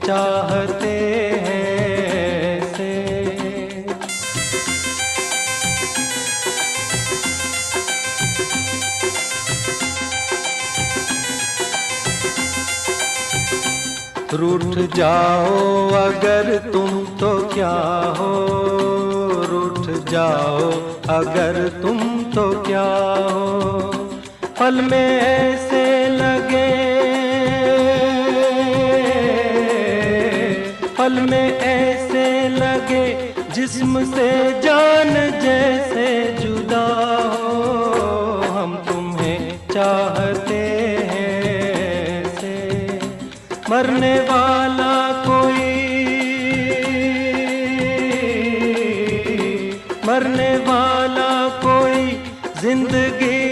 चाहते हैं से। रूठ जाओ अगर तुम तो क्या हो, रूठ जाओ अगर तुम तो क्या हो। पल में ऐसे लगे, पल में ऐसे लगे जिस्म से जान जैसे जुदा हो। हम तुम्हें चाहते हैं से। मरने वाला कोई, मरने वाला कोई जिंदगी